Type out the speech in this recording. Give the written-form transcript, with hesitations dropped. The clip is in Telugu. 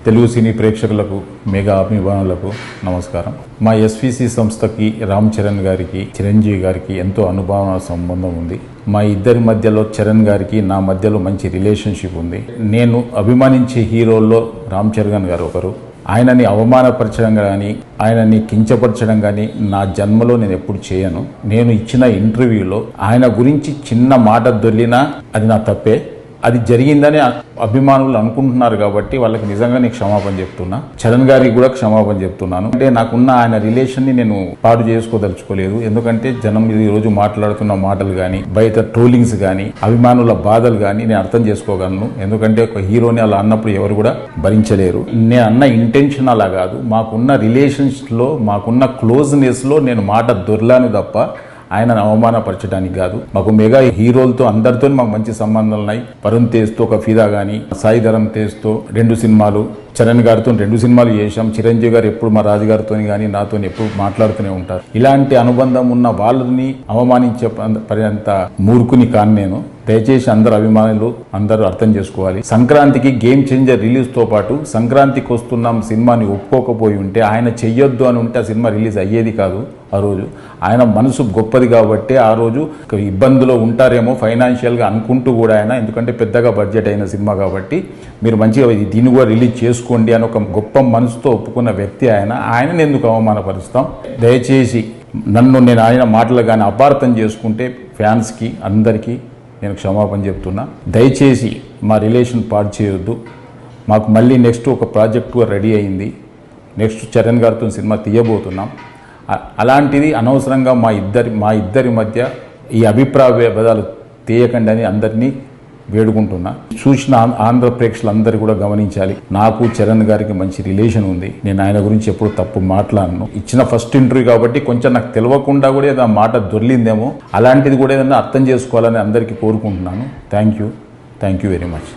తెలుగు సినీ ప్రేక్షకులకు మెగా అభిమానులకు నమస్కారం. మా ఎస్విసి సంస్థకి రామ్ చరణ్ గారికి చిరంజీవి గారికి ఎంతో అనుభవ సంబంధం ఉంది. మా ఇద్దరి మధ్యలో చరణ్ గారికి నా మధ్యలో మంచి రిలేషన్షిప్ ఉంది. నేను అభిమానించే హీరోల్లో రామ్ చరణ్ గారు ఒకరు. ఆయనని అవమానపరచడం కానీ ఆయనని కించపరచడం కానీ నా జన్మలో నేను ఎప్పుడు చేయను. నేను ఇచ్చిన ఇంటర్వ్యూలో ఆయన గురించి చిన్న మాట దొర్లినా అది నా తప్పే. అది జరిగిందని అభిమానులు అనుకుంటున్నారు కాబట్టి వాళ్ళకి నిజంగా నేను క్షమాపణ చెప్తున్నా. చరణ్ గారికి కూడా క్షమాపణ చెప్తున్నాను. అంటే నాకున్న ఆయన రిలేషన్ని నేను పాడు చేసుకోదలుచుకోలేదు. ఎందుకంటే జనం ఈ రోజు మాట్లాడుతున్న మాటలు కానీ బయట ట్రోలింగ్స్ కానీ అభిమానుల బాధలు కానీ నేను అర్థం చేసుకోగలను. ఎందుకంటే ఒక హీరోని అలా అన్నప్పుడు ఎవరు కూడా భరించలేరు. నేను అన్న ఇంటెన్షన్ అలా కాదు. మాకున్న రిలేషన్స్లో మాకున్న క్లోజ్నెస్లో నేను మాట దొర్లాను తప్ప ఆయనను అవమానపరచడానికి కాదు. మాకు మెగా హీరోలతో అందరితో మాకు మంచి సంబంధాలు ఉన్నాయి. వరుణ్ తేజ్తో ఒక ఫిదా కానీ, సాయి ధరమ్ తేజ్తో 2 సినిమాలు, చరణ్ గారితో 2 సినిమాలు చేశాం. చిరంజీవి గారు ఎప్పుడు మా రాజుగారితో కానీ నాతో ఎప్పుడు మాట్లాడుతూనే ఉంటారు. ఇలాంటి అనుబంధం ఉన్న వాళ్ళని అవమానించే పర్యంత మూర్ఖుని కాను నేను. దయచేసి అందరు అభిమానులు అందరూ అర్థం చేసుకోవాలి. సంక్రాంతికి గేమ్ చేంజర్ రిలీజ్తో పాటు సంక్రాంతికి వస్తున్నాం సినిమాని ఒప్పుకోకపోయి ఉంటే, ఆయన చెయ్యొద్దు అని ఉంటే ఆ సినిమా రిలీజ్ అయ్యేది కాదు. ఆ రోజు ఆయన మనసు గొప్పది కాబట్టి ఆ రోజు ఇబ్బందులో ఉంటారేమో ఫైనాన్షియల్గా అనుకుంటూ కూడా ఆయన, ఎందుకంటే పెద్దగా బడ్జెట్ అయిన సినిమా కాబట్టి మీరు మంచిగా దీన్ని కూడా రిలీజ్ చేసుకోండి అని ఒక గొప్ప మనసుతో ఒప్పుకున్న వ్యక్తి ఆయన. ఆయనను ఎందుకు అవమానపరుస్తాం? దయచేసి నేను ఆయన మాటలు కానీ అపార్థం చేసుకుంటే ఫ్యాన్స్కి అందరికీ నేను క్షమాపణ చెప్తున్నా. దయచేసి మా రిలేషన్ పాడు చేయొద్దు. మాకు మళ్ళీ నెక్స్ట్ ఒక ప్రాజెక్టు రెడీ అయింది. నెక్స్ట్ చరణ్ గారితో సినిమా తీయబోతున్నాం. అలాంటిది అనవసరంగా మా ఇద్దరి మధ్య ఈ అభిప్రాయ భేదాలు తీయకండి అని అందరినీ వేడుకుంటున్నా. చూసిన ఆంధ్ర ప్రేక్షకులందరూ కూడా గమనించాలి. నాకు చరణ్ గారికి మంచి రిలేషన్ ఉంది. నేను ఆయన గురించి ఎప్పుడు తప్పు మాట్లాడను. ఇచ్చిన ఫస్ట్ ఇంటర్వ్యూ కాబట్టి కొంచెం నాకు తెలియకుండా కూడా ఏదో మాట దొర్లిందేమో. అలాంటిది కూడా ఏదైనా అర్థం చేసుకోవాలని అందరికీ కోరుకుంటున్నాను. Thank you very much.